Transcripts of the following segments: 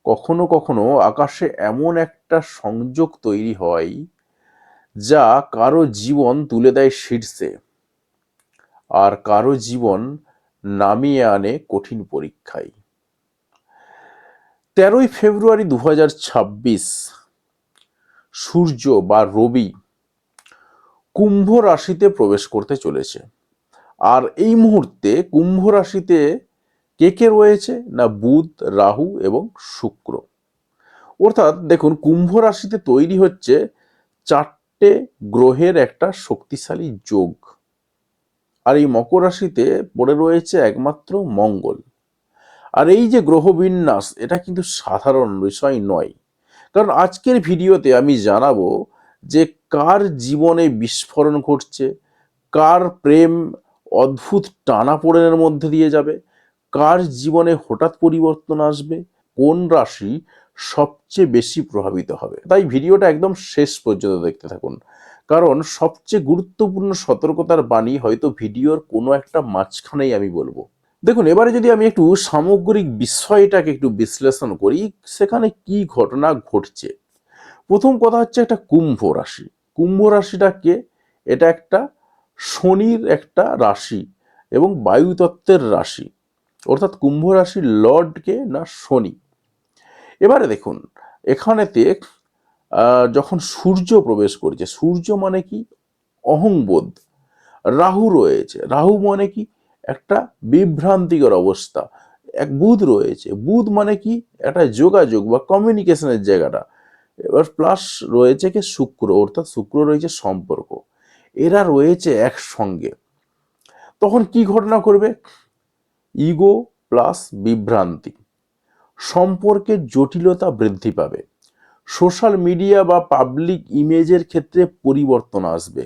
কখনো কখনো আকাশে এমন একটা সংযোগ তৈরি হয় যা কারো জীবন তুলে দেয় শীর্ষে, আর কারো জীবন নামিয়ে আনে কঠিন পরীক্ষায়। 13ই ফেব্রুয়ারি 2026 সূর্য বা রবি কুম্ভ রাশিতে প্রবেশ করতে চলেছে। আর এই মুহূর্তে কুম্ভ রাশিতে কে কে রয়েছে? না, বুধ, রাহু এবং শুক্র। অর্থাৎ দেখুন, কুম্ভ রাশিতে তৈরি হচ্ছে 4টে গ্রহের একটা শক্তিশালী যোগ। আর এই মকর রাশিতে পড়ে রয়েছে একমাত্র মঙ্গল। আর এই যে গ্রহ বিন্যাস, এটা কিন্তু সাধারণ বিষয় নয়। কারণ আজকের ভিডিওতে আমি জানাবো যে কার জীবনে বিস্ফোরণ ঘটছে, কার প্রেম অদ্ভুত টানাপোড়েনের মধ্যে দিয়ে যাবে, কার জীবনে হঠাৎ পরিবর্তন আসবে, কোন রাশি সবচেয়ে বেশি প্রভাবিত হবে। তাই ভিডিওটা একদম শেষ পর্যন্ত দেখতে থাকুন, কারণ সবচেয়ে গুরুত্বপূর্ণ সতর্কতার বাণী হয়তো ভিডিওর কোনো একটা মাঝখানেই আমি বলবো। দেখুন, এবারে যদি আমি একটু সামগ্রিক বিষয়টাকে একটু বিশ্লেষণ করি, সেখানে কি ঘটনা ঘটছে। প্রথম কথা হচ্ছে একটা কুম্ভ রাশি। কুম্ভ রাশিটাকে, এটা একটা শনির একটা রাশি এবং বায়ুতত্ত্বের রাশি। অর্থাৎ কুম্ভ রাশির লর্ডকে না শনি। এবারে দেখুন, এখানেতে যখন সূর্য প্রবেশ করছে, সূর্য মানে কি? অহংবোধ। রাহু রয়েছে, রাহু মানে কি? একটা বিভ্রান্তিকর অবস্থা। এক বুধ রয়েছে, বুধ মানে কি? একটা যোগাযোগ বা কমিউনিকেশনের জায়গাটা। এবার প্লাস রয়েছে কি শুক্র, অর্থাৎ শুক্র রয়েছে সম্পর্ক। এরা রয়েছে একসঙ্গে। তখন কি ঘটনা করবে? ইগো প্লাস বিভ্রান্তি, সম্পর্কের জটিলতা বৃদ্ধি পাবে, সোশ্যাল মিডিয়া বা পাবলিক ইমেজের ক্ষেত্রে পরিবর্তন আসবে,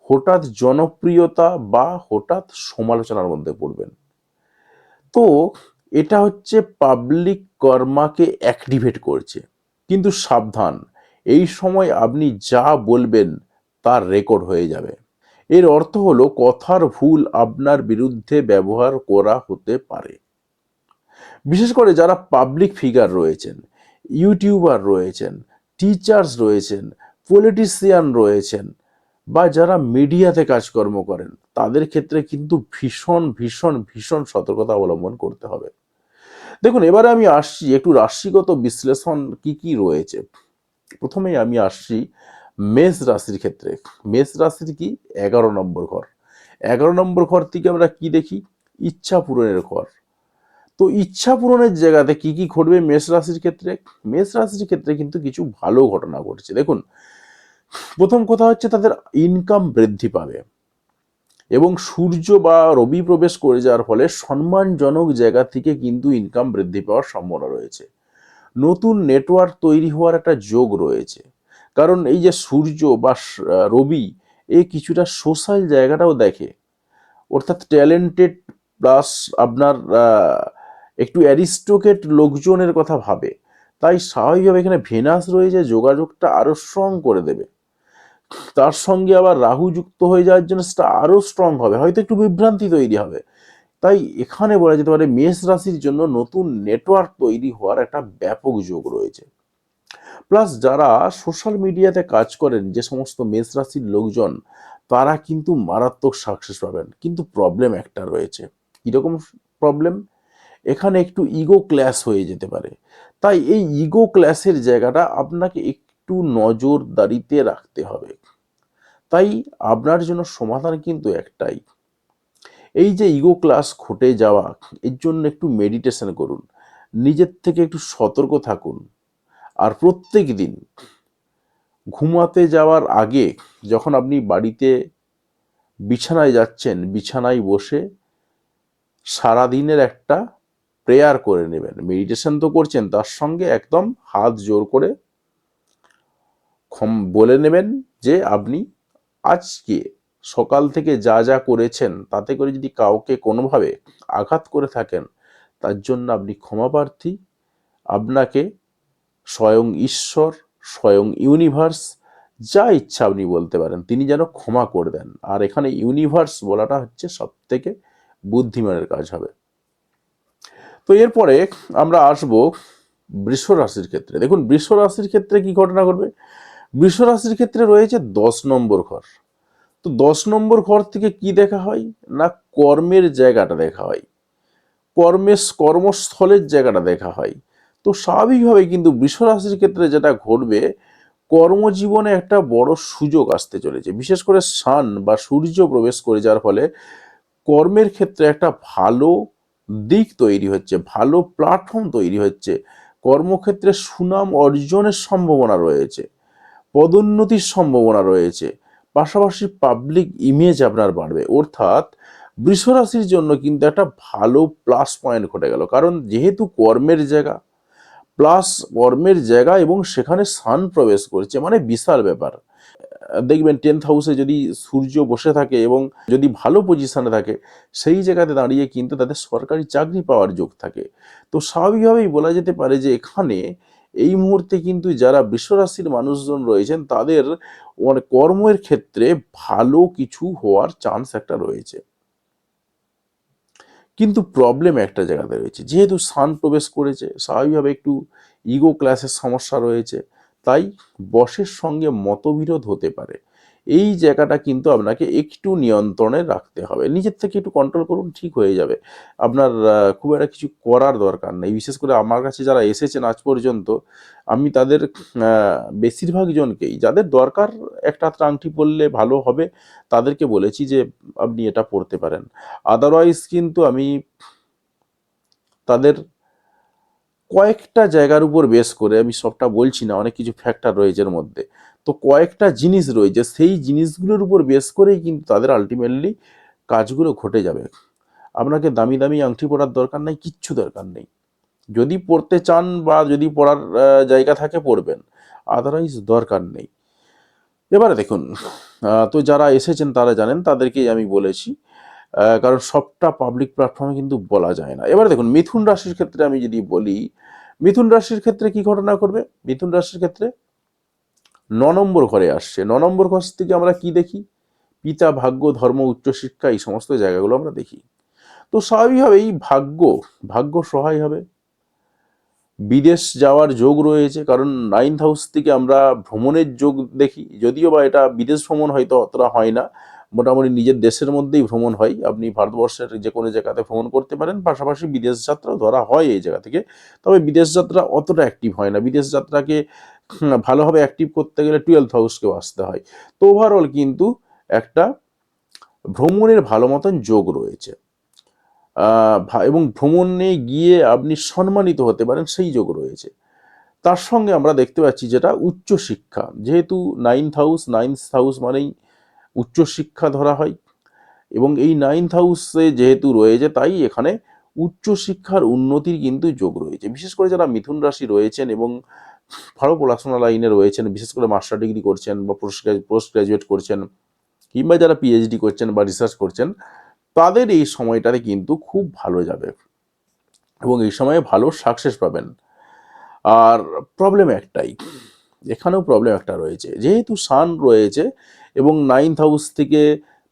হঠাৎ জনপ্রিয়তা বা হঠাৎ সমালোচনার মধ্যে পড়বেন। তো এটা হচ্ছে পাবলিক কর্মাকে অ্যাক্টিভেট করছে। কিন্তু সাবধান, এই সময় আপনি যা বলবেন তার রেকর্ড হয়ে যাবে। এর অর্থ হলো কথার ভুল আপনার বিরুদ্ধে ব্যবহার করা হতে পারে। বিশেষ করে যারা পাবলিক ফিগার রয়েছেন, ইউটিউবার রয়েছেন, টিচার্স রয়েছেন, পলিটিশিয়ান রয়েছেন, বা যারা মিডিয়াতে কাজকর্ম করেন, তাদের ক্ষেত্রে কিন্তু ভীষণ ভীষণ ভীষণ সতর্কতা অবলম্বন করতে হবে। দেখুন, এবারে আমি আসছি একটু রাশিগত বিশ্লেষণ কি কি রয়েছে। প্রথমেই আমি আসছি মেষ রাশির ক্ষেত্রে। মেষ রাশির কি? 11 নম্বর ঘর। 11 নম্বর ঘর থেকে আমরা কি দেখি? ইচ্ছা পূরণের ঘর। তো ইচ্ছা পূরণের জায়গাতে কি কি ঘটবে মেষ রাশির ক্ষেত্রে? মেষ রাশির ক্ষেত্রে কিন্তু কিছু ভালো ঘটনা ঘটছে। দেখুন, প্রথম কথা হচ্ছে তাদের ইনকাম বৃদ্ধি পাবে এবং সূর্য বা রবি প্রবেশ করে যাওয়ার ফলে সম্মানজনক জায়গা থেকে কিন্তু ইনকাম বৃদ্ধি পাওয়ার সম্ভাবনা রয়েছে। নতুন নেটওয়ার্ক তৈরি হওয়ার একটা যোগ রয়েছে, কারণ এই যে সূর্য বা রবি, এই কিছুটা সোশ্যাল জায়গাটাও দেখে। অর্থাৎ ট্যালেন্টেড প্লাস আপনার একটু অ্যারিস্টোক্রেট লোকজনের কথা ভাবে। তাই স্বাভাবিকভাবে এখানে ভেনাস রয়েছে, যোগাযোগটা আরো স্ট্রং করে দেবে। তার সঙ্গে আবার রাহু যুক্ত হয়ে যাওয়ার জন্য সেটা আরো স্ট্রং হবে, হয়তো একটু বিভ্রান্তি তৈরি হবে। তাই এখানে বলা যেতে পারে মেষ রাশির জন্য নতুন নেটওয়ার্ক তৈরি হওয়ার একটা ব্যাপক যোগ রয়েছে। প্লাস যারা সোশ্যাল মিডিয়াতে কাজ করেন, যে সমস্ত মেষ রাশির লোকজন, তারা কিন্তু মারাত্মক সাকসেস পাবেন। কিন্তু প্রবলেম একটা রয়েছে। কিরকম প্রবলেম? এখানে একটু ইগো ক্ল্যাশ হয়ে যেতে পারে। তাই এই ইগো ক্ল্যাশের জায়গাটা আপনাকে একটু নজরদারিতে রাখতে হবে। তাই আপনার জন্য সমাধান কিন্তু একটাই, এই যে ইগো ক্লাস ঘটে যাওয়া, এর জন্য একটু মেডিটেশন করুন, নিজের থেকে একটু সতর্ক থাকুন। আর প্রত্যেক দিন ঘুমাতে যাওয়ার আগে, যখন আপনি বাড়িতে বিছানায় যাচ্ছেন, বিছানায় বসে সারাদিনের একটা প্রেয়ার করে নেবেন। মেডিটেশন তো করছেন, তার সঙ্গে একদম হাত জোর করে বলে নেবেন যে আপনি আজকে সকাল থেকে যা যা করেছেন, তাতে করে যদি কাউকে কোনোভাবে আঘাত করে থাকেন, তার জন্য আপনি ক্ষমা প্রার্থী। আপনাকে স্বয়ং ঈশ্বর, স্বয়ং ইউনিভার্স, যা ইচ্ছা আপনি বলতে পারেন, তিনি যেন ক্ষমা করে দেন। আর এখানে ইউনিভার্স বলাটা হচ্ছে সব থেকে বুদ্ধিমানের কাজ হবে। তো এরপরে আমরা আসব বৃষ রাশির ক্ষেত্রে দেখুন, বৃষ রাশির ক্ষেত্রে কি ঘটনা ঘটবে? বৃষ রাশির ক্ষেত্রে রয়েছে 10 নম্বর ঘর। তো 10 নম্বর ঘর থেকে কি দেখা হয় না, কর্মের জায়গাটা দেখা হয়, কর্মস্থলের জায়গাটা দেখা হয়। তো স্বাভাবিকভাবে কিন্তু বৃষ রাশির ক্ষেত্রে যেটা ঘটবে, কর্মজীবনে একটা বড় সুযোগ আসতে চলেছে, বিশেষ করে সান বা সূর্য প্রবেশ করে যাওয়ার ফলে কর্মের ক্ষেত্রে একটা ভালো দিক তৈরি হচ্ছে, ভালো প্ল্যাটফর্ম তৈরি হচ্ছে, কর্মক্ষেত্রে সুনাম অর্জনের সম্ভাবনা রয়েছে, পদোন্নতির সম্ভাবনা রয়েছে, পাশাপাশি পাবলিক ইমেজ আপনার বাড়বে। অর্থাৎ বৃষ রাশির জন্য কিন্তু একটা ভালো প্লাস পয়েন্ট ঘটে গেল, কারণ যেহেতু কর্মের জায়গা, প্লাস কর্মের জায়গা এবং সেখানে সান প্রবেশ করছে, মানে বিশাল ব্যাপার। দেখবেন 10th হাউসে যদি সূর্য বসে থাকে এবং যদি ভালো পজিশনে থাকে, সেই জায়গাতে দাঁড়িয়ে কিন্তু তাদের সরকারি চাকরি পাওয়ার যোগ থাকে। তো স্বাভাবিকভাবেই বলা যেতে পারে যে এখানে এই মুহূর্তে কিন্তু যারা বৃষ রাশির মানুষজন রয়েছেন তাদের মানে কর্মের ক্ষেত্রে ভালো কিছু হওয়ার চান্স একটা রয়েছে। কিন্তু প্রবলেম একটা জায়গাতে রয়েছে, যেহেতু সান প্রবেশ করেছে, স্বাভাবিকভাবে একটু ইগো ক্লাসের সমস্যা রয়েছে, তাই বসের সঙ্গে মতবিরোধ হতে পারে। এই জায়গাটা কিন্তু আপনাকে একটু নিয়ন্ত্রণে রাখতে হবে, নিজের থেকে একটু কন্ট্রোল করুন, ঠিক হয়ে যাবে। আপনার খুব একটা কিছু করার দরকার নেই। বিশেষ করে আমার কাছে যারা এসেছেন আজ পর্যন্ত, আমি তাদের বেশিরভাগ জনকেই, যাদের দরকার একটা আধটা আংটি পরলে ভালো হবে, তাদেরকে বলেছি যে আপনি এটা পড়তে পারেন। আদারওয়াইজ কিন্তু আমি তাদের কয়েকটা জায়গার উপর বেস করে, আমি সবটা বলছি না, অনেক কিছু ফ্যাক্টর রয়েছে এর মধ্যে, তো কয়েকটা জিনিস রয়েছে, সেই জিনিসগুলোর উপর বেস করেই কিন্তু তাদের আলটিমেটলি কাজগুলো ঘটে যাবে। আপনাকে দামি দামি আংটি পরার দরকার নেই, কিচ্ছু দরকার নেই। যদি পড়তে চান বা যদি পড়ার জায়গা থাকে পড়বেন, আদারওয়াইজ দরকার নেই। এবারে দেখুন, তো যারা এসেছেন তারা জানেন, তাদেরকেই আমি বলেছি, কারণ সবটা পাবলিক প্ল্যাটফর্মে কিন্তু বলা যায় না। এবারে দেখুন, মিথুন রাশির ক্ষেত্রে আমি যদি বলি, মিথুন রাশির ক্ষেত্রে কি ঘটনা করবে? মিথুন রাশির ক্ষেত্রে 9 নম্বর ঘরে আসছে। 9 নম্বর ঘর থেকে আমরা কি দেখি? পিতা, ভাগ্য, ধর্ম, উচ্চশিক্ষা, এই সমস্ত জায়গাগুলো আমরা দেখি। তো স্বাভাবিকভাবেই ভাগ্য সহায় হবে, বিদেশ যাওয়ার যোগ রয়েছে, কারণ 9th হাউস থেকে আমরা ভ্রমণের যোগ দেখি, যদিও বা এটা বিদেশ ভ্রমণ হয়তো অতটা হয় না, মোটামুটি নিজের দেশের মধ্যেই ভ্রমণ হয়, আপনি ভারতবর্ষের যে কোনো জায়গাতে ভ্রমণ করতে পারেন, পাশাপাশি বিদেশ যাত্রাও ধরা হয় এই জায়গা থেকে। তবে বিদেশ যাত্রা অতটা অ্যাক্টিভ হয় না, বিদেশ যাত্রাকে ভালোভাবে অ্যাক্টিভ করতে গেলে 12th হাউসকেও আসতে হয়। তো ওভারঅল কিন্তু একটা ভ্রমণের ভালো মতন যোগ রয়েছে, এবং ভ্রমণে গিয়ে আপনি সম্মানিত হতে পারেন, সেই যোগ রয়েছে। তার সঙ্গে আমরা দেখতে পাচ্ছি যেটা উচ্চশিক্ষা, যেহেতু 9th হাউস মানেই উচ্চশিক্ষা ধরা হয়, এবং এই 9th হাউসে যেহেতু রয়েছে, তাই এখানে উচ্চশিক্ষার উন্নতির কিন্তু যোগ রয়েছে। বিশেষ করে যারা মিথুন রাশি রয়েছেন এবং ভালো পড়াশোনা লাইনে রয়েছেন, বিশেষ করে মাস্টার ডিগ্রি করছেন বা পোস্ট গ্রাজুয়েট করছেন, কিংবা যারা পিএইচডি করছেন বা রিসার্চ করছেন, তাদের এই সময়টাতে কিন্তু খুব ভালো যাবে এবং এই সময়ে ভালো সাকসেস পাবেন। আর প্রবলেম একটাই, এখানেও প্রবলেম একটা রয়েছে, যেহেতু সান রয়েছে এবং 9th হাউস থেকে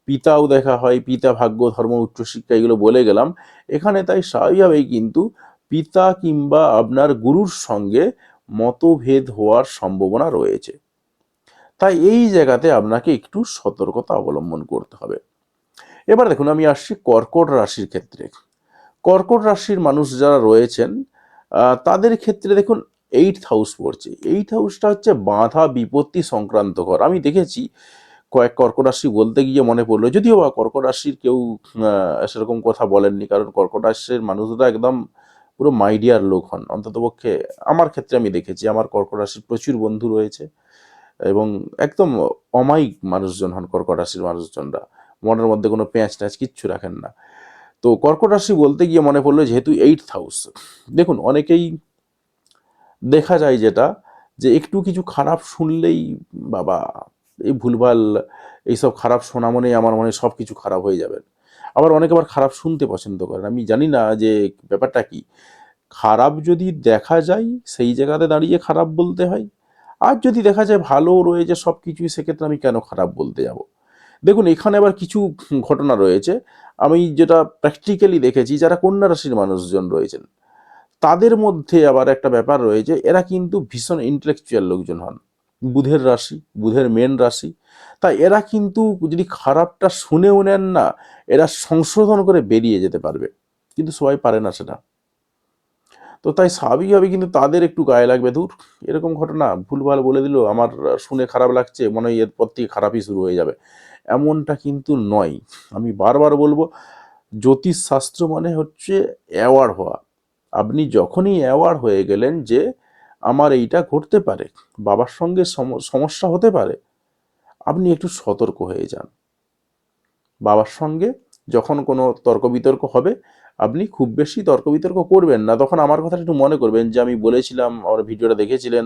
পিতাও দেখা হয়, পিতা, ভাগ্য, ধর্ম, উচ্চশিক্ষা, এগুলো বলে গেলাম এখানে, তাই স্বাভাবিকভাবেই কিন্তু পিতা কিংবা আপনার গুরুর সঙ্গে মতভেদ হওয়ার সম্ভাবনা রয়েছে। তাই এই জায়গাতে আপনাকে একটু সতর্কতা অবলম্বন করতে হবে। এবার দেখুন, আমি আসছি কর্কট রাশির ক্ষেত্রে। কর্কট রাশির মানুষ যারা রয়েছেন, তাদের ক্ষেত্রে দেখুন 8th হাউস পড়ছে। 8th হাউসটা হচ্ছে বাধা বিপত্তি সংক্রান্ত ঘর। আমি দেখেছি কয়েক কর্কট রাশি বলতে গিয়ে মনে পড়লো, যদিও বা কর্কট রাশির কেউ সেরকম কথা বলেননি, কারণ কর্কট রাশির মানুষরা একদম পুরো মাইডিয়ার লোক হন, অন্ততপক্ষে আমার ক্ষেত্রে আমি দেখেছি। আমার কর্কট রাশির প্রচুর বন্ধু রয়েছে এবং একদম অমায়িক মানুষজন হন কর্কট রাশির মানুষজনরা, মনের মধ্যে কোনো পেঁয়াজ ট্যাঁচ কিচ্ছু রাখেন না। তো কর্কট রাশি বলতে গিয়ে মনে পড়লো, যেহেতু 8th হাউস, দেখুন অনেকেই দেখা যায় যেটা, যে একটু কিছু খারাপ শুনলেই বাবা এই ভুলভাল, এইসব খারাপ শোনা মনেই আমার মনে সব কিছু খারাপ হয়ে যাবে। আবার অনেকে আবার খারাপ শুনতে পছন্দ করেন, আমি জানি না যে ব্যাপারটা কি। খারাপ যদি দেখা যায় সেই জায়গাতে দাঁড়িয়ে খারাপ বলতে হয়, আর যদি দেখা যায় ভালো রয়েছে সব কিছুই, সেক্ষেত্রে আমি কেন খারাপ বলতে যাব? দেখুন, এখানে আবার কিছু ঘটনা রয়েছে, আমি যেটা প্র্যাকটিক্যালি দেখেছি, যারা কন্যা রাশির মানুষজন রয়েছেন তাদের মধ্যে আবার একটা ব্যাপার রয়েছে, এরা কিন্তু ভীষণ ইন্টেলেকচুয়াল লোকজন হন, বুধের রাশি, বুধের মেন রাশি। তাই এরা কিন্তু যদি খারাপটা শুনেও নেন না, এরা সংশোধন করে বেরিয়ে যেতে পারবে, কিন্তু সবাই পারে না সেটা। তো তাই স্বাভাবিকভাবে কিন্তু তাদের একটু গায়ে লাগবে, ধুর এরকম ঘটনা ভুলভাল বলে দিল, আমার শুনে খারাপ লাগছে, মনে হয় এরপর থেকে খারাপই শুরু হয়ে যাবে, এমনটা কিন্তু নয়। আমি বারবার বলবো, জ্যোতিষ শাস্ত্র মানে হচ্ছে অ্যাওয়ার্ড হওয়া। আপনি যখনই অ্যাওয়ার্ড হয়ে গেলেন যে আমার এইটা ঘটতে পারে, বাবার সঙ্গে সমস্যা হতে পারে, আপনি একটু সতর্ক হয়ে যান। বাবার সঙ্গে যখন কোনো তর্ক বিতর্ক হবে, আপনি খুব বেশি তর্ক বিতর্ক করবেন না, তখন আমার কথাটা একটু মনে করবেন যে আমি বলেছিলাম, আমার ভিডিওটা দেখেছিলেন,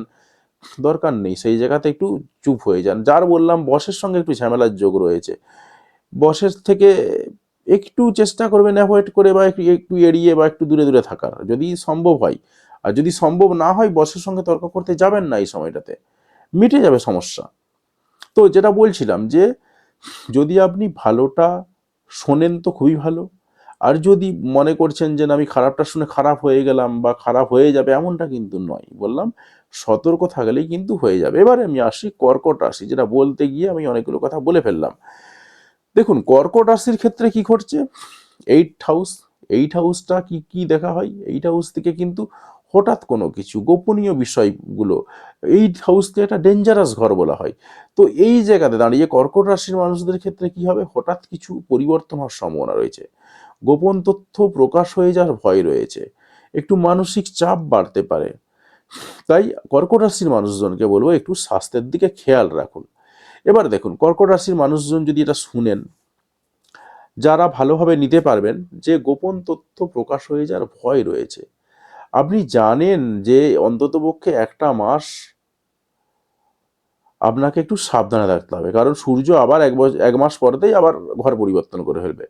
দরকার নেই, সেই জায়গাতে একটু চুপ হয়ে যান। যার বললাম বসের সঙ্গে একটু ঝামেলার যোগ রয়েছে, বসের থেকে একটু চেষ্টা করবেন অ্যাভয়েড করে, বা একটু একটু এড়িয়ে, বা একটু দূরে দূরে থাকার, যদি সম্ভব হয়। আর যদি সম্ভব না হয়, বসের সঙ্গে তর্ক করতে যাবেন না এই সময়টাতে, মিটে যাবে সমস্যা। তো যেটা বলছিলাম যে যদি আপনি ভালোটা শোনেন তো খুবই ভালো, আর যদি মনে করছেন যে না আমি খারাপটা শুনে খারাপ হয়ে গেলাম বা খারাপ হয়ে যাবে, এমনটা কিন্তু নয়। বললাম সতর্ক থাকলেই কিন্তু হয়ে যাবে। এবারে আমি আসি কর্কট রাশি, যেটা বলতে গিয়ে আমি অনেকগুলো কথা বলে ফেললাম। দেখুন কর্কট রাশির ক্ষেত্রে কি ঘটছে, 8th হাউস, 8th হাউসটা কি কি দেখা হয়, 8th হাউস থেকে কিন্তু হঠাৎ কোনো কিছু গোপনীয় বিষয়গুলো, 8th হাউসকে একটা ডেঞ্জারাস ঘর বলা হয়। তো এই জায়গাতে দাঁড়িয়ে কর্কট রাশির মানুষদের ক্ষেত্রে কি হবে, হঠাৎ কিছু পরিবর্তন হওয়ার সম্ভাবনা রয়েছে, গোপন তথ্য প্রকাশ হয়ে যাওয়ার ভয় রয়েছে, একটু মানসিক চাপ বাড়তে পারে। তাই কর্কট রাশির মানুষজনকে বলবো একটু স্বাস্থ্যের দিকে খেয়াল রাখুন। এবার দেখুন কর্কট রাশির মানুষজন যদি এটা শুনেন, যারা ভালোভাবে নিতে পারবেন যে গোপন তথ্য প্রকাশ হয়ে যাওয়ার ভয় রয়েছে, আপনি জানেন যে অন্ততপক্ষে একটা মাস আপনাকে একটু সাবধানে থাকতে হবে, কারণ সূর্য আবার 1 মাস পরেতেই আবার ঘর পরিবর্তন করে ফেলবে।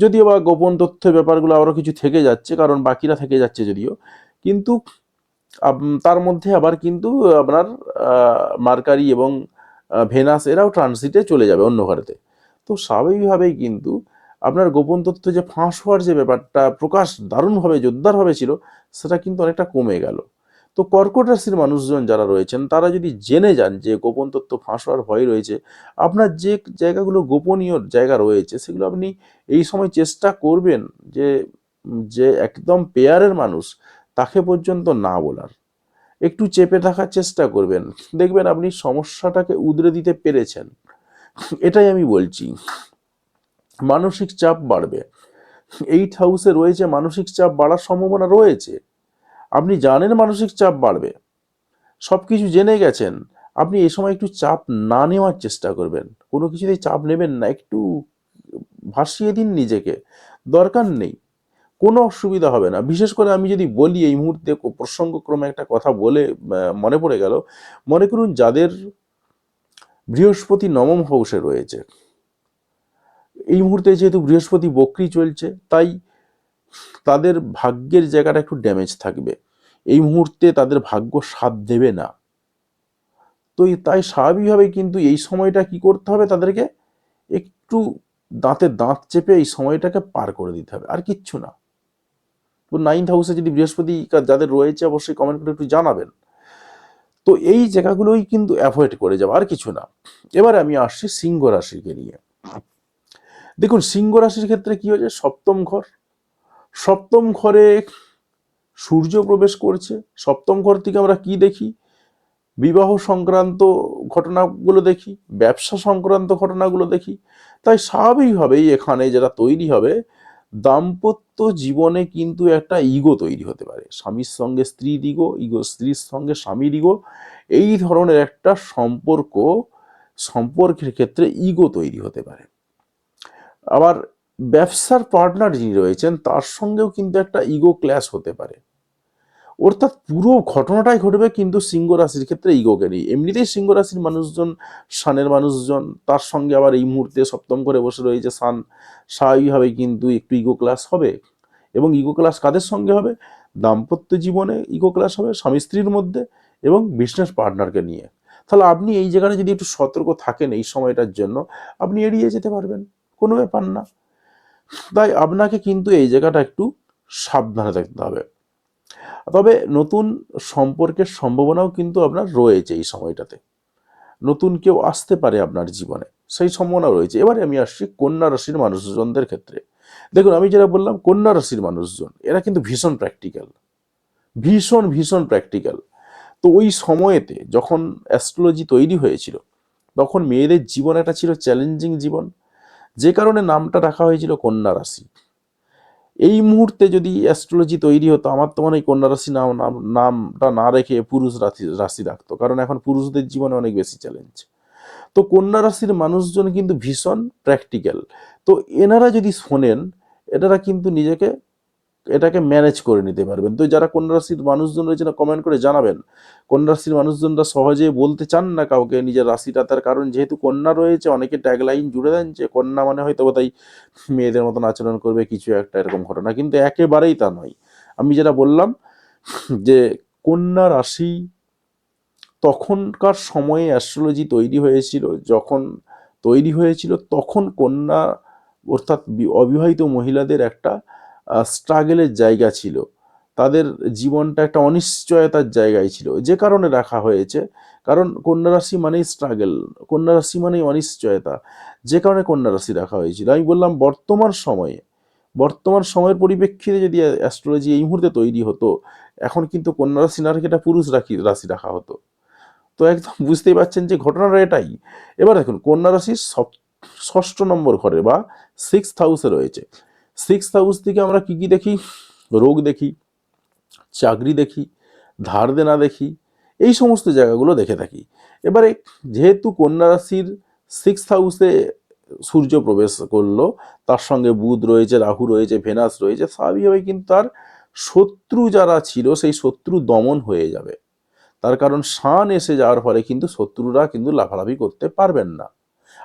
যদিও বা গোপন তথ্যের ব্যাপারগুলো আরও কিছু থেকে যাচ্ছে, কারণ বাকিরা থেকে যাচ্ছে যদিও, কিন্তু তার মধ্যে আবার কিন্তু আপনার মার্কারি এবং ভেনাস এরাও ট্রানজিটে চলে যাবে অন্য ঘরেতে। তো স্বাভাবিকভাবেই কিন্তু আপনার গোপন তথ্য যে ফাঁস হওয়ার যে ব্যাপারটা, প্রকাশ দারুণভাবে জোরদারভাবে ছিল, সেটা কিন্তু অনেকটা কমে গেল। তো কর্কট রাশির মানুষজন যারা রয়েছেন, তারা যদি জেনে যান যে গোপন তথ্য ফাঁস হওয়ার ভয় রয়েছে, আপনার যে জায়গাগুলো গোপনীয় জায়গা রয়েছে সেগুলো আপনি এই সময় চেষ্টা করবেন যে যে একদম পেয়ারের মানুষ তাকে পর্যন্ত না বলার, একটু চেপে থাকার চেষ্টা করবেন, দেখবেন আপনি সমস্যাটাকে উদরে দিতে পেরেছেন। এটাই আমি বলছি। মানসিক চাপ বাড়বে, 8th হাউসে রয়েছে, মানসিক চাপ বাড়ার সম্ভাবনা রয়েছে। আপনি জানেন মানসিক চাপ বাড়বে, সবকিছু জেনে গেছেন, আপনি এই সময় একটু চাপ না নেওয়ার চেষ্টা করবেন, কোনো কিছুতেই চাপ নেবেন না, একটু ভাসিয়ে দিন নিজেকে, দরকার নেই, কোনো অসুবিধা হবে না। বিশেষ করে আমি যদি বলি এই মুহূর্তে প্রসঙ্গক্রমে একটা কথা বলে মনে পড়ে গেল, মনে করুন যাদের বৃহস্পতি 9ম হাউসে রয়েছে, এই মুহূর্তে যেহেতু বৃহস্পতি বক্রি চলছে, তাই তাদের ভাগ্যের জায়গাটা একটু ড্যামেজ থাকবে, এই মুহূর্তে তাদের ভাগ্য সাথ দেবে না। তো তাই স্বাভাবিকভাবে কিন্তু এই সময়টা কি করতে হবে, তাদেরকে একটু দাঁতে দাঁত চেপে এই সময়টাকে পার করে দিতে হবে, আর কিচ্ছু না। তো 9th হাউসে যদি বৃহস্পতি যাদের রয়েছে, অবশ্যই কমেন্ট করে একটু জানাবেন। তো এই জায়গাগুলোই কিন্তু অ্যাভয়েড করে যাওয়া, আর কিছু না। এবারে আমি আসছি সিংহ রাশিকে নিয়ে। দেখুন সিংহ রাশির ক্ষেত্রে কি হয়েছে, সপ্তম ঘর, সপ্তম ঘরে সূর্য প্রবেশ করছে। সপ্তম ঘর থেকে আমরা কি দেখি, বিবাহ সংক্রান্ত ঘটনাগুলো দেখি, ব্যবসা সংক্রান্ত ঘটনাগুলো দেখি। তাই স্বাভাবিকভাবেই এখানে যেটা তৈরি হবে, দাম্পত্য জীবনে কিন্তু একটা ইগো তৈরি হতে পারে, স্বামীর সঙ্গে স্ত্রীর ইগো, স্ত্রীর সঙ্গে স্বামীর ইগো, এই ধরনের একটা সম্পর্কের ক্ষেত্রে ইগো তৈরি হতে পারে। আবার ব্যবসার পার্টনার যিনি রয়েছেন, তার সঙ্গেও কিন্তু একটা ইগো ক্ল্যাশ হতে পারে। অর্থাৎ পুরো ঘটনাটাই ঘটবে কিন্তু সিংহ রাশির ক্ষেত্রে ইগোকে নিয়ে। এমনিতেই সিংহ রাশির মানুষজন সানের মানুষজন, তার সঙ্গে আবার এই মুহূর্তে সপ্তম করে বসে রয়েছে সান, স্বাভাবিকভাবেই কিন্তু একটু ইগো ক্লাস হবে। এবং ইগো ক্লাস কাদের সঙ্গে হবে, দাম্পত্য জীবনে ইগো ক্লাস হবে স্বামী স্ত্রীর মধ্যে, এবং বিজনেস পার্টনারকে নিয়ে। তাহলে আপনি এই জায়গাটা যদি একটু সতর্ক থাকেন এই সময়টার জন্য, আপনি এড়িয়ে যেতে পারবেন, কোনো ব্যাপার না। তাই আপনাকে কিন্তু এই জায়গাটা একটু সাবধানে থাকতে হবে। তবে নতুন সম্পর্কের সম্ভাবনাও কিন্তু আপনার রয়েছে এই সময়টাতে। নতুন কেউ আসতে পারে আপনার জীবনে, সেই সম্ভাবনা রয়েছে। এবারে আমি আসছি কন্যা রাশির মানুষজনদের ক্ষেত্রে। দেখুন, আমি যেটা বললাম, কন্যা রাশির মানুষজন এরা কিন্তু ভীষণ প্র্যাকটিক্যাল, ভীষণ ভীষণ প্র্যাকটিক্যাল। তো ওই সময়েতে যখন অ্যাস্ট্রোলজি তৈরি হয়েছিল, তখন মেয়েদের জীবন একটা ছিল চ্যালেঞ্জিং জীবন, যে কারণে নামটা রাখা হয়েছিল কন্যা রাশি। এই মুহূর্তে যদি অ্যাস্ট্রোলজি তৈরি হতো, আমার তো মনে হয় কন্যা রাশি নামটা না রেখে পুরুষ রাশি রাশি রাখতো, কারণ এখন পুরুষদের জীবনে অনেক বেশি চ্যালেঞ্জ। তো কন্যা রাশির মানুষজন কিন্তু ভীষণ প্র্যাকটিক্যাল। তো এনারা যদি শোনেন, এনারা কিন্তু এটাকে ম্যানেজ করে নিতে পারবেন। তো যারা কন্যা রাশির মানুষজন রয়েছে না, কমেন্ট করে জানাবেন। কন্যা রাশির মানুষজনরা সহজে বলতে চান না কাউকে নিজের রাশিটা, তার কারণ যেহেতু কন্যা রয়েছে, অনেকে ট্যাগলাইন জুড়ে দেন যে কন্যা মানে হয়তো তাই মেয়েদের মতন আচরণ করবে, কিছু একটা এরকম ঘটনা, কিন্তু একেবারেই তা নয়। আমি যেটা বললাম যে কন্যা রাশি তখনকার সময়ে অ্যাস্ট্রোলজি তৈরি হয়েছিল, যখন তৈরি হয়েছিল তখন কন্যা অর্থাৎ অবিবাহিত মহিলাদের একটা স্ট্রাগেলের জায়গা ছিল, তাদের জীবনটা একটা অনিশ্চয়তার জায়গায় ছিল, যে কারণে রাখা হয়েছে। কারণ কন্যা রাশি মানেই স্ট্রাগেল, কন্যা রাশি মানেই অনিশ্চয়তা, যে কারণে কন্যা রাশি রাখা হয়েছিল। আমি বললাম বর্তমান সময়ের পরিপ্রেক্ষিতে যদি অ্যাস্ট্রোলজি এই মুহূর্তে তৈরি হতো, এখন কিন্তু কন্যা রাশি না রেখে এটা পুরুষ রাশি রাখা হতো। তো একদম বুঝতেই পারছেন যে ঘটনাটা এটাই। এবার দেখুন, কন্যা রাশির ষষ্ঠ নম্বর ঘরে বা সিক্সথ হাউসে রয়েছে। সিক্সথ হাউস থেকে আমরা কি কি দেখি? রোগ দেখি, চাকরি দেখি, ধার দেনা দেখি, এই সমস্ত জায়গাগুলো দেখে থাকি। এবারে যেহেতু কন্যা রাশির সিক্সথ হাউসে সূর্য প্রবেশ করলো, তার সঙ্গে বুধ রয়েছে, রাহু রয়েছে, ভেনাস রয়েছে, স্বাভাবিকভাবে কিন্তু তার শত্রু যারা ছিল সেই শত্রু দমন হয়ে যাবে। তার কারণ শান এসে যাওয়ার ফলে কিন্তু শত্রুরা কিন্তু লাফালাফি করতে পারবেন না।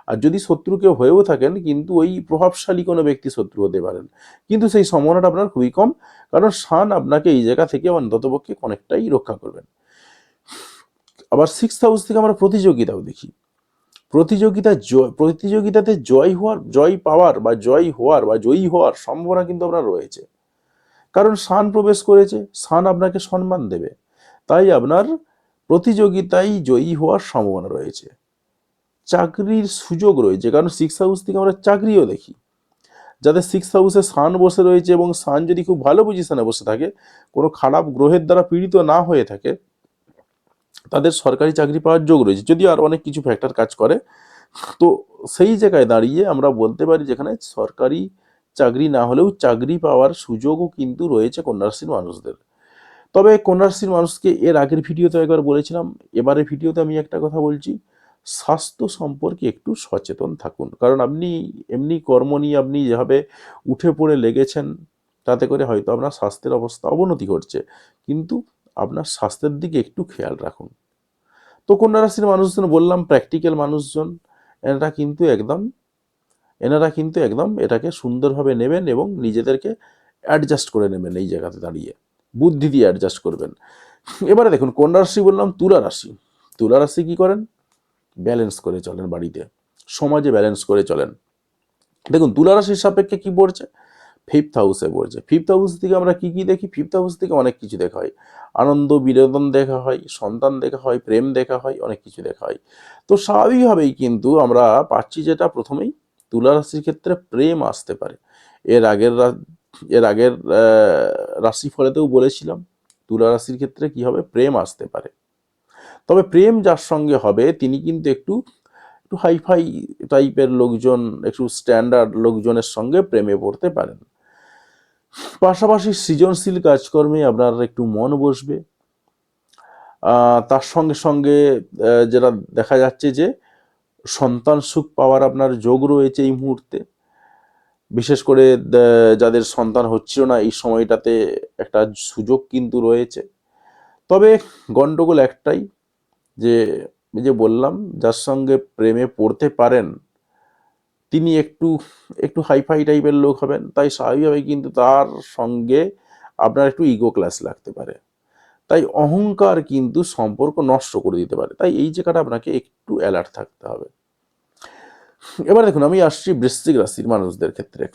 আর যদি শত্রু কেউ হয়েও থাকেন, কিন্তু ওই প্রভাবশালী কোনো ব্যক্তি শত্রু হতে পারেন, কিন্তু সেই সম্ভাবনাটা আপনার খুবই কম, কারণ শান আপনাকে এই জায়গা থেকে অন্ততপক্ষে অনেকটাই রক্ষা করবেন। আবার সিক্সথ হাউস থেকে আমরা প্রতিযোগিতাও দেখি। প্রতিযোগিতাতে জয়ী হওয়ার সম্ভাবনা কিন্তু আপনার রয়েছে, কারণ শান প্রবেশ করেছে, শান আপনাকে সম্মান দেবে, তাই আপনার প্রতিযোগিতায় জয়ী হওয়ার সম্ভাবনা রয়েছে। চাকরির সুযোগ রয়েছে, কারণ সিক্স হাউস থেকে আমরা চাকরিও দেখি। যাদের সিক্স হাউসে সান বসে রয়েছে এবং সান যদি খুব ভালো পজিশনে বসে থাকে, কোনো খারাপ গ্রহের দ্বারা পীড়িত না হয়ে থাকে, তাদের সরকারি চাকরি পাওয়ার যোগ রয়েছে, যদিও আর অনেক কিছু ফ্যাক্টর কাজ করে। তো সেই জায়গায় দাঁড়িয়ে আমরা বলতে পারি যেখানে সরকারি চাকরি না হলেও চাকরি পাওয়ার সুযোগও কিন্তু রয়েছে কন্যা রাশির মানুষদের। তবে কন্যা রাশির মানুষকে এর আগের ভিডিওতে একবার বলেছিলাম, এবারে ভিডিওতে আমি একটা কথা বলছি, স্বাস্থ্য সম্পর্কে একটু সচেতন থাকুন। কারণ আপনি এমনি কর্ম নিয়ে আপনি যেভাবে উঠে পড়ে লেগেছেন, তাতে করে হয়তো আপনার স্বাস্থ্যের অবস্থা অবনতি ঘটছে, কিন্তু আপনার স্বাস্থ্যের দিকে একটু খেয়াল রাখুন। তো কন্যা রাশির মানুষজন বললাম প্র্যাকটিক্যাল মানুষজন, এনারা কিন্তু একদম এটাকে সুন্দরভাবে নেবেন এবং নিজেদেরকে অ্যাডজাস্ট করে নেবেন, এই জায়গাতে দাঁড়িয়ে বুদ্ধি দিয়ে অ্যাডজাস্ট করবেন। এবারে দেখুন, কন্যা রাশি বললাম, তুলা রাশি কি করেন? ব্যালেন্স করে চলেন বাড়িতে, সমাজে ব্যালেন্স করে চলেন। দেখুন, তুলা রাশির সাপেক্ষে কি পড়ছে? ফিফথ হাউসে পড়ছে। ফিফথ হাউস থেকে আমরা কি কি দেখি? ফিফথ হাউস থেকে অনেক কিছু দেখা হয়, আনন্দ বিনোদন দেখা হয়, সন্তান দেখা হয়, প্রেম দেখা হয়, অনেক কিছু দেখা হয়। তো স্বাভাবিকভাবেই কিন্তু আমরা পাচ্ছি যেটা প্রথমেই, তুলা রাশির ক্ষেত্রে প্রেম আসতে পারে। এর আগের এর আগের রাশিফলেতেও বলেছিলাম, তুলা রাশির ক্ষেত্রে কি হবে? প্রেম আসতে পারে। তবে প্রেম যার সঙ্গে হবে তিনি কিন্তু একটু একটু হাইফাই টাইপের লোকজন, একটু স্ট্যান্ডার্ড লোকজনের সঙ্গে প্রেমে পড়তে পারেন। পাশাপাশি সৃজনশীল কাজকর্মে আপনার একটু মন বসবে। তার সঙ্গে সঙ্গে যেটা দেখা যাচ্ছে যে সন্তান সুখ পাওয়ার আপনার যোগ রয়েছে এই মুহূর্তে। বিশেষ করে যাদের সন্তান হচ্ছিল না, এই সময়টাতে একটা সুযোগ কিন্তু রয়েছে। তবে গন্ডগোল একটাই, যে যে বললাম, যার সঙ্গে প্রেমে পড়তে পারেন তিনি একটু একটু হাইফাই টাইপের লোক হবেন, তাই স্বাভাবিকভাবে কিন্তু তার সঙ্গে আপনার একটু ইগো ক্লাস লাগতে পারে, তাই অহংকার কিন্তু সম্পর্ক নষ্ট করে দিতে পারে, তাই এই জায়গাটা আপনাকে একটু অ্যালার্ট থাকতে হবে। এবার দেখুন, আমি আসছি বৃশ্চিক রাশির মানুষদের ক্ষেত্রে।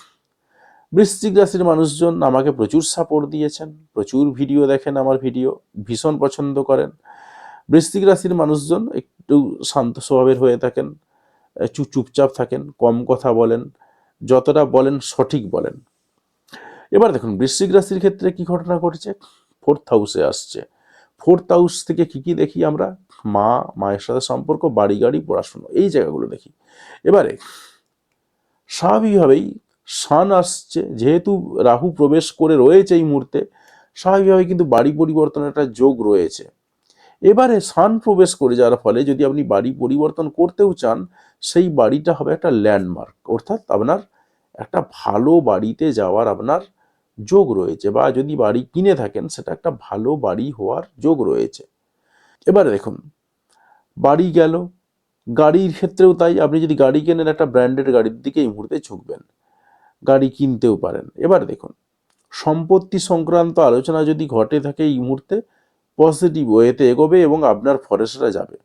বৃশ্চিক রাশির মানুষজন আমাকে প্রচুর সাপোর্ট দিয়েছেন, প্রচুর ভিডিও দেখেন, আমার ভিডিও ভীষণ পছন্দ করেন। বৃশ্চিক রাশির মানুষজন একটু শান্ত স্বভাবের হয়ে থাকেন, একটু চুপচাপ থাকেন, কম কথা বলেন, যতটা বলেন সঠিক বলেন। এবার দেখুন বৃশ্চিক রাশির ক্ষেত্রে কি ঘটনা ঘটছে, ফোর্থ হাউসে আসছে। ফোর্থ হাউস থেকে কি কি দেখি আমরা, মায়ের সাথে সম্পর্ক, বাড়ি গাড়ি, পড়াশুনো, এই জায়গাগুলো দেখি। এবারে স্বাভাবিকভাবেই সান আসছে, যেহেতু রাহু প্রবেশ করে রয়েছে এই মুহূর্তে, স্বাভাবিকভাবে কিন্তু বাড়ি পরিবর্তনের একটা যোগ রয়েছে। এবারে সান প্রবেশ করে যাওয়ার ফলে যদি আপনি বাড়ি পরিবর্তন করতেও চান, সেই বাড়িটা হবে একটা ল্যান্ডমার্ক, অর্থাৎ আপনার একটা ভালো বাড়িতে যাওয়ার আপনার যোগ রয়েছে, বা যদি বাড়ি কিনে থাকেন সেটা একটা ভালো বাড়ি হওয়ার যোগ রয়েছে। এবারে দেখুন বাড়ি গেল, গাড়ির ক্ষেত্রেও তাই। আপনি যদি গাড়ি কেনেন, একটা ব্র্যান্ডেড গাড়ির দিকে এই মুহূর্তে ঝুঁকবেন, গাড়ি কিনতেও পারেন। এবার দেখুন সম্পত্তি সংক্রান্ত আলোচনা যদি ঘটে থাকে এই মুহূর্তে, পজিটিভ ওয়েতে এগোবে এবং আপনার ফরেস্টরা যাবে।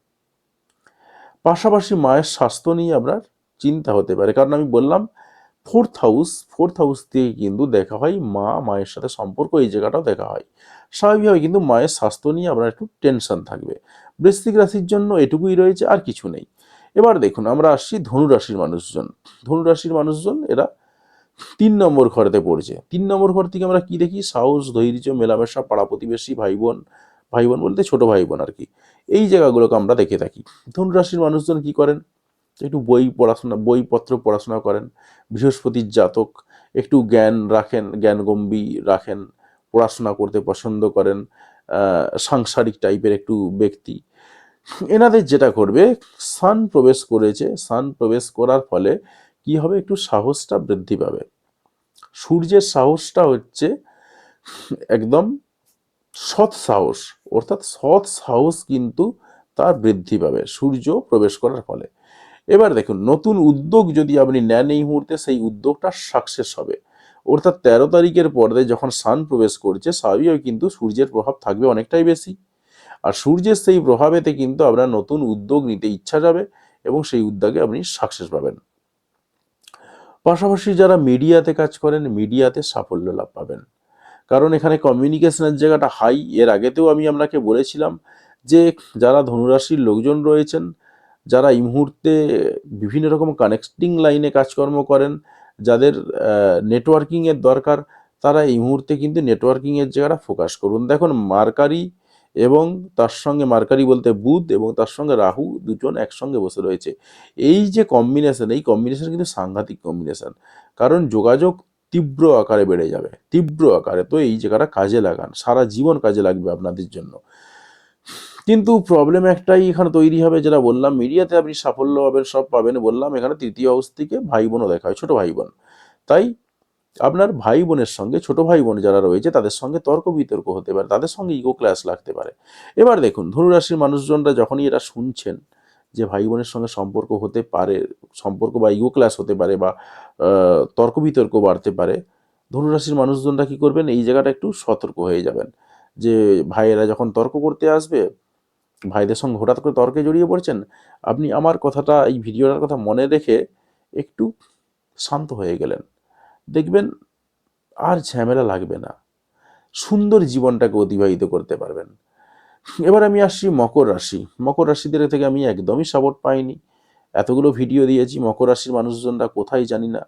পাশাপাশি মায়ের স্বাস্থ্য নিয়ে আপনার চিন্তা হতে পারে, কারণ আমি বললাম ফোর্থ হাউস থেকে কিন্তু দেখা হয় মায়ের সাথে সম্পর্ক, এই জায়গাটাও দেখা হয়। স্বাভাবিকভাবে কিন্তু মায়ের স্বাস্থ্য নিয়ে আপনার একটু টেনশন থাকবে। বৃশ্চিক রাশির জন্য এটুকুই রয়েছে, আর কিছু নেই। এবার দেখুন আমরা আসছি ধনুরাশির মানুষজন। ধনুরাশির মানুষজন এরা 3 নম্বর ঘরেতে পড়ছে। 3 নম্বর ঘর থেকে আমরা কি দেখি, সাহস, ধৈর্য, মেলামেশা, পাড়া প্রতিবেশী, ভাই বোন বলতে ছোট ভাই বোন আর কি, এই জায়গাগুলোকে আমরা দেখে থাকি। ধনুরাশির মানুষজন কি করেন, একটু বইপত্র পড়াশোনা করেন, বৃহস্পতির জাতক, একটু জ্ঞান রাখেন, জ্ঞানগম্ভীর রাখেন, পড়াশোনা করতে পছন্দ করেন, সাংসারিক টাইপের একটু ব্যক্তি। এনাদের যেটা করবে, সান প্রবেশ করেছে, সান প্রবেশ করার ফলে কি হবে, একটু সাহসটা বৃদ্ধি পাবে। সূর্যের সাহসটা হচ্ছে একদম সৎ সাহস, অর্থাৎ সৎ সাহস কিন্তু তার বৃদ্ধি পাবে সূর্য প্রবেশ করার ফলে। এবার দেখুন নতুন উদ্যোগ যদি আপনি নেন এই মুহূর্তে, সেই উদ্যোগটা সাকসেস হবে। অর্থাৎ 13 তারিখের পরে যখন সান প্রবেশ করছে, স্বাভাবিকভাবে কিন্তু সূর্যের প্রভাব থাকবে অনেকটাই বেশি, আর সূর্যের সেই প্রভাবেতে কিন্তু আপনার নতুন উদ্যোগ নিতে ইচ্ছা যাবে এবং সেই উদ্যোগে আপনি সাকসেস পাবেন। পাশাপাশি যারা মিডিয়াতে কাজ করেন, মিডিয়াতে সাফল্য লাভ পাবেন, কারণ এখানে কমিউনিকেশনের জায়গাটা হাই। এর আগেতেও আমি আপনাকে বলেছিলাম যে যারা ধনুরাশির লোকজন রয়েছেন, যারা এই মুহূর্তে বিভিন্ন রকম কানেক্টিং লাইনে কাজকর্ম করেন, যাদের নেটওয়ার্কিংয়ের দরকার, তারা এই মুহূর্তে কিন্তু নেটওয়ার্কিংয়ের জায়গাটা ফোকাস করুন। দেখুন মার্কারি এবং তার সঙ্গে, মার্কারি বলতে বুধ এবং তার সঙ্গে রাহু দুজন একসঙ্গে বসে রয়েছে। এই যে কম্বিনেশন, এই কম্বিনেশন কিন্তু সাংঘাতিক কম্বিনেশন, কারণ যোগাযোগ তীব্র আকারে বেড়ে যাবে, তীব্র আকারে। তো এই জায়গাটা কাজে লাগান, সারা জীবন কাজে লাগবে আপনাদের জন্য। কিন্তু প্রবলেম একটাই এখানে তৈরি হবে, যেটা বললাম, মিডিয়াতে আপনি সাফল্য পাবেন, সব পাবেন বললাম, এখানে তৃতীয় হাউস থেকে ভাই বোনও দেখা হয়, ছোট ভাই বোন। তাই আপনার ভাই বোনের সঙ্গে, ছোট ভাই বোন যারা রয়েছে তাদের সঙ্গে তর্ক বিতর্ক হতে পারে, তাদের সঙ্গে ইগো ক্লাশ লাগতে পারে। এবার দেখুন ধনুরাশির মানুষজনরা যখনই এটা শুনছেন যে ভাই বোনের সঙ্গে সম্পর্ক হতে পারে, সম্পর্ক বা ইগো ক্লাশ হতে পারে, বা তর্ক বিতর্ক বাড়তে পারে, ধনুরাশির মানুষজনরা কি করবেন, এই জায়গাটা একটু সতর্ক হয়ে যাবেন। যে ভাইয়েরা যখন তর্ক করতে আসবে, ভাইদের সঙ্গে হঠাৎ করে তর্কে জড়িয়ে পড়ছেন, আপনি আমার কথাটা, এই ভিডিওটার কথা মনে রেখে একটু শান্ত হয়ে গেলেন, দেখবেন আর ঝামেলা লাগবে না, সুন্দর জীবনটাকে অতিবাহিত করতে পারবেন। এবার আমি আসছি মকর রাশি। মকর রাশিদের থেকে আমি একদমই সাপোর্ট পাইনি, এতগুলো ভিডিও দিয়েছি। মকর রাশির মানুষজনরা কোথায় জানি না,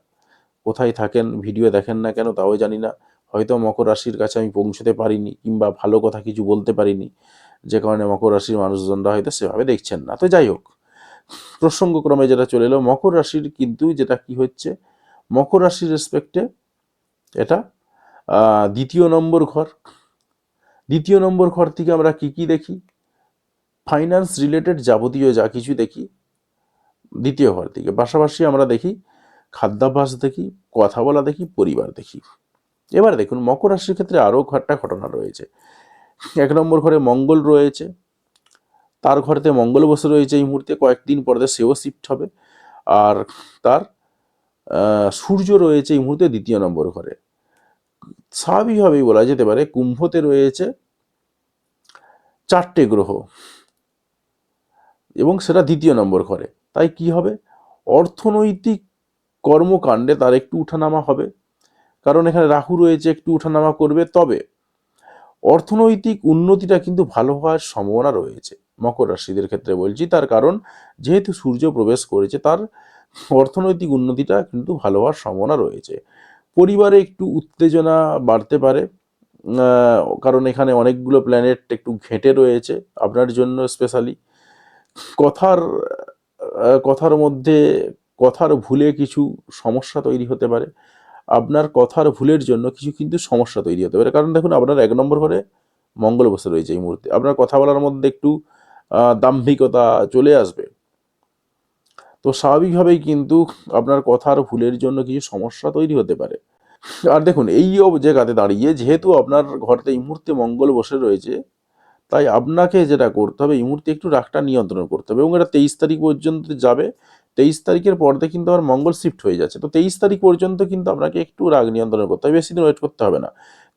কোথায় থাকেন, ভিডিও দেখেন না কেন তাও জানি না। হয়তো মকর রাশির কাছে আমি পৌঁছতে পারিনি, কিংবা ভালো কথা কিছু বলতে পারিনি, যে কারণে মকর রাশির মানুষজনরা হয়তো সেভাবে দেখছেন না। তো যাই হোক, প্রসঙ্গক্রমে যেটা চলে এলো, মকর রাশির কিন্তু যেটা কি হচ্ছে, মকর রাশির রেসপেক্টে এটা 2 নম্বর ঘর। 2 নম্বর ঘর থেকে আমরা কি কি দেখি, ফাইন্যান্স রিলেটেড যাবতীয় যা কিছু দেখি দ্বিতীয় ঘর থেকে। পাশাপাশি আমরা দেখি খাদ্যাভ্যাস দেখি, কথা বলা দেখি, পরিবার দেখি। এবার দেখুন মকর রাশির ক্ষেত্রে আরও একটা ঘটনা রয়েছে। 1 নম্বর ঘরে মঙ্গল রয়েছে, তার ঘরেতে মঙ্গল বসে রয়েছে এই মুহূর্তে, কয়েকদিন পরে সেও শিফট হবে। আর তার সূর্য রয়েছে এই মুহূর্তে 2 নম্বর ঘরে। স্বাভাবিকভাবেই বলা যেতে পারে কুম্ভতে রয়েছে 4টে গ্রহ, এবং সেটা 2 নম্বর ঘরে। তাই কি হবে, অর্থনৈতিক কর্মকাণ্ডে তার একটু উঠানামা হবে, কারণ এখানে রাহু রয়েছে, একটু ওঠানামা করবে, তবে অর্থনৈতিক উন্নতিটা কিন্তু ভালো হওয়ার সম্ভাবনা রয়েছে মকর রাশিদের ক্ষেত্রে বলছি। তার কারণ যেহেতু সূর্য প্রবেশ করেছে, তার অর্থনৈতিক উন্নতিটা কিন্তু ভালো হওয়ার সম্ভাবনা রয়েছে। পরিবারে একটু উত্তেজনা বাড়তে পারে, কারণ এখানে অনেকগুলো প্ল্যানেট একটু ঘেঁটে রয়েছে আপনার জন্য স্পেশালি। কথার কথার মধ্যে কথার ভুলে কিছু সমস্যা তৈরি হতে পারে। আপনার কথার ভুলের জন্য কিছু কিন্তু সমস্যা তৈরি হতে পারে, কারণ দেখুন আপনার 1 নম্বর ঘরে মঙ্গল বসে রয়েছে এই মুহূর্তে। আপনার কথা বলার মধ্যে একটু দাম্ভিকতা চলে আসবে, তো স্বাভাবিকভাবেই কিন্তু আপনার কথার ভুলের জন্য কিছু সমস্যা তৈরি হতে পারে। আর দেখুন এই জায়গাতে দাঁড়িয়ে যেহেতু আপনার ঘরতে এই মুহূর্তে মঙ্গল বসে রয়েছে, তাই আপনাকে যেটা করতে হবে এই মুহূর্তে একটু রাগটা নিয়ন্ত্রণ করতে হবে, এবং এটা 23 তারিখ পর্যন্ত যাবে। 23 তারিখের পর থেকে কিন্তু আমার মঙ্গল শিফট হয়ে যাচ্ছে, তো 23 তারিখ পর্যন্ত কিন্তু আপনাকে একটু রাগ নিয়ন্ত্রণ করতে হবে, বেশি দিন ওয়েট করতে হবে না।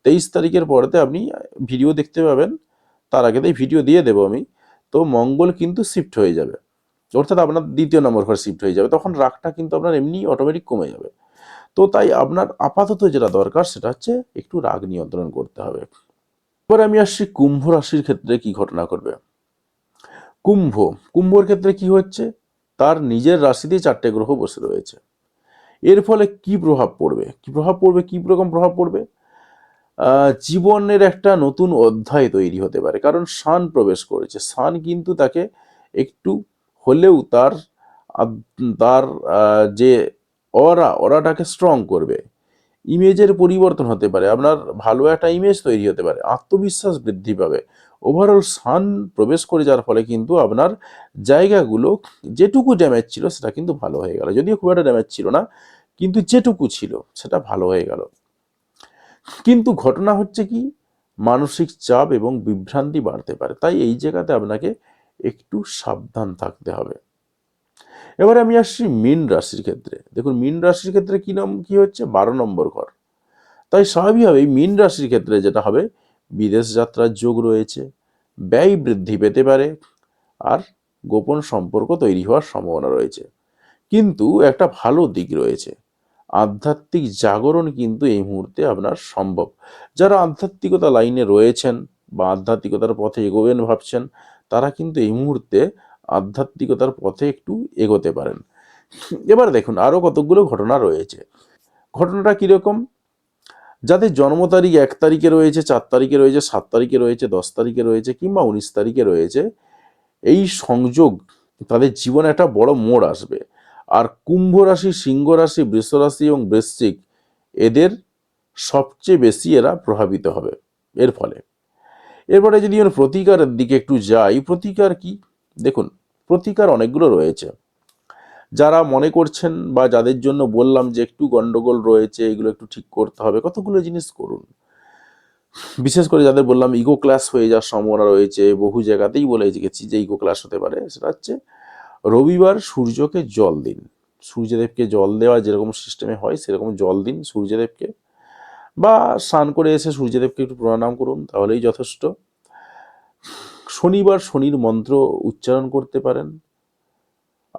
23 তারিখের পরেতে আপনি ভিডিও দেখতে পাবেন, তার আগে তাই ভিডিও দিয়ে দেবো আমি। তো মঙ্গল কিন্তু শিফট হয়ে যাবে, অর্থাৎ আপনার 2 নম্বর ঘর শিফট হয়ে যাবে, তখন রাগটা কিন্তু আপনার এমনি অটোমেটিক কমে যাবে। তো তাই আপনার আপাতত যেটা দরকার সেটা হচ্ছে একটু রাগ নিয়ন্ত্রণ করতে হবে। এবার আমি আসছি কুম্ভ রাশির ক্ষেত্রে কি ঘটনা করবে। কুম্ভর ক্ষেত্রে কি হচ্ছে, তার নিজের রাশিতেই 4টে গ্রহ বসে রয়েছে। এর ফলে কি প্রভাব পড়বে, কি রকম প্রভাব পড়বে? জীবনের একটা নতুন অধ্যায় তৈরি হতে পারে, কারণ শান প্রবেশ করেছে। শান কিন্তু তাকে একটু হলেও তার যে অরাটাকে স্ট্রং করবে। ইমেজের পরিবর্তন হতে পারে, আপনার ভালো একটা ইমেজ তৈরি হতে পারে, আত্মবিশ্বাস বৃদ্ধি পাবে। ওভারঅল সান প্রবেশ করে যাওয়ার ফলে কিন্তু আপনার জায়গাগুলো যেটুকু ড্যামেজ ছিল সেটা কিন্তু ভালো হয়ে গেল, যদিও খুব একটা ড্যামেজ ছিল না, কিন্তু যেটুকু ছিল সেটা ভালো হয়ে গেল। কিন্তু ঘটনা হচ্ছে কি, মানসিক চাপ এবং বিভ্রান্তি বাড়তে পারে, তাই এই জায়গাতে আপনাকে একটু সাবধান থাকতে হবে। এবারে আমি আসছি মীন রাশির ক্ষেত্রে। দেখুন মীন রাশির ক্ষেত্রে কি হচ্ছে, 12 নম্বর ঘর। তাই স্বাভাবিকভাবেই মীন রাশির ক্ষেত্রে যেটা হবে, বিদেশ যাত্রার যোগ রয়েছে, ব্যয় বৃদ্ধি পেতে পারে, আর গোপন সম্পর্ক তৈরি হওয়ার সম্ভাবনা রয়েছে। কিন্তু একটা ভালো দিক রয়েছে, আধ্যাত্মিক জাগরণ কিন্তু এই মুহূর্তে আপনার সম্ভব। যারা আধ্যাত্মিকতা লাইনে রয়েছেন বা আধ্যাত্মিকতার পথে এগোবেন ভাবছেন, তারা কিন্তু এই মুহূর্তে আধ্যাত্মিকতার পথে একটু এগোতে পারেন। এবার দেখুন আরও কতগুলো ঘটনা রয়েছে। ঘটনাটা কীরকম, যাদের জন্ম তারিখ 1 তারিখে রয়েছে, 4 তারিখে রয়েছে, 7 তারিখে রয়েছে, 10 তারিখে রয়েছে, কিংবা 19 তারিখে রয়েছে, এই সংযোগ তাদের জীবনে একটা বড় মোড় আসবে। আর কুম্ভ রাশি, সিংহ রাশি, বৃষ রাশি এবং বৃশ্চিক, এদের সবচেয়ে বেশি এরা প্রভাবিত হবে এর ফলে। এরপরে যদি আমরা প্রতিকারের দিকে একটু যাই, প্রতিকার কি? দেখুন প্রতিকার অনেকগুলো রয়েছে। যারা মনে করছেন বা যাদের জন্য বললাম যে একটু গন্ডগোল রয়েছে, এগুলো একটু ঠিক করতে হবে, কতগুলো জিনিস করুন। বিশেষ করে যাদের বললাম ইগো ক্লাস হয়ে যাওয়ার সম্ভাবনা রয়েছে, বহু জায়গাতেই বলে গেছি যে ইগো ক্লাস হতে পারে, সেটা হচ্ছে রবিবার সূর্যকে জল দিন। সূর্যদেবকে জল দেওয়া যেরকম সিস্টেমে হয় সেরকম জল দিন সূর্যদেবকে, বা স্নান করে এসে সূর্যদেবকে একটু প্রণাম করুন, তাহলেই যথেষ্ট। শনিবার শনির মন্ত্র উচ্চারণ করতে পারেন।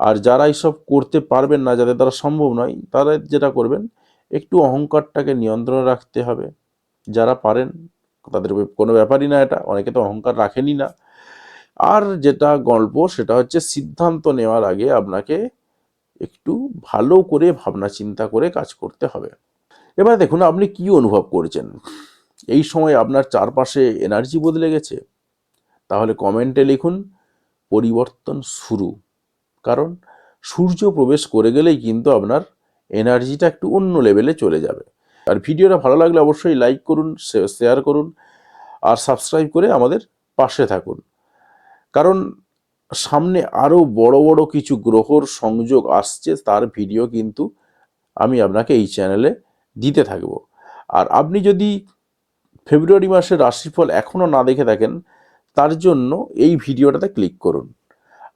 আর যারা এইসব করতে পারবেন না, যাদের দ্বারা সম্ভব নয়, তারা যেটা করবেন, একটু অহংকারটাকে নিয়ন্ত্রণে রাখতে হবে। যারা পারেন তাদের কোনো ব্যাপারই না এটা, অনেকে তো অহংকার রাখেনই না। আর যেটা গল্প সেটা হচ্ছে সিদ্ধান্ত নেওয়ার আগে আপনাকে একটু ভালো করে ভাবনা চিন্তা করে কাজ করতে হবে। এবার দেখুন আপনি কি অনুভব করছেন, এই সময় আপনার চারপাশে এনার্জি বদলে গেছে? তাহলে কমেন্টে লিখুন পরিবর্তন শুরু। কারণ সূর্য প্রবেশ করে গেলেই কিন্তু আপনার এনার্জিটা একটু অন্য লেভেলে চলে যাবে। আর ভিডিওটা ভালো লাগলে অবশ্যই লাইক করুন, শেয়ার করুন, আর সাবস্ক্রাইব করে আমাদের পাশে থাকুন। কারণ সামনে আরও বড় বড় কিছু গ্রহর সংযোগ আসছে, তার ভিডিও কিন্তু আমি আপনাকে এই চ্যানেলে দিতে থাকব। আর আপনি যদি ফেব্রুয়ারি মাসের রাশিফল এখনও না দেখে থাকেন, তার জন্য এই ভিডিওটাতে ক্লিক করুন।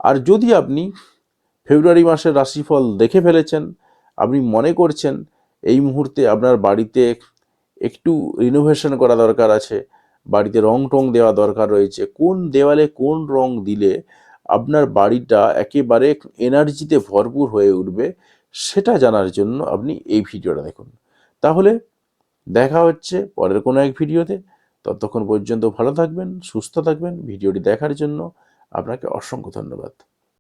আর যদি আপনি ফেব্রুয়ারি মাসের রাশিফল দেখে ফেলেছেন, আপনি মনে করছেন এই মুহূর্তে আপনার বাড়িতে একটু রিনোভেশন করা দরকার আছে, বাড়িতে রং টং দেওয়া দরকার রয়েছে, কোন দেওয়ালে কোন রং দিলে আপনার বাড়িটা একেবারে এনার্জিতে ভরপুর হয়ে উঠবে, সেটা জানার জন্য আপনি এই ভিডিওটা দেখুন। তাহলে দেখা হচ্ছে পরের কোনো এক ভিডিওতে। ততক্ষণ পর্যন্ত ভালো থাকবেন, সুস্থ থাকবেন। ভিডিওটি দেখার জন্য আপনাকে অসংখ্য ধন্যবাদ।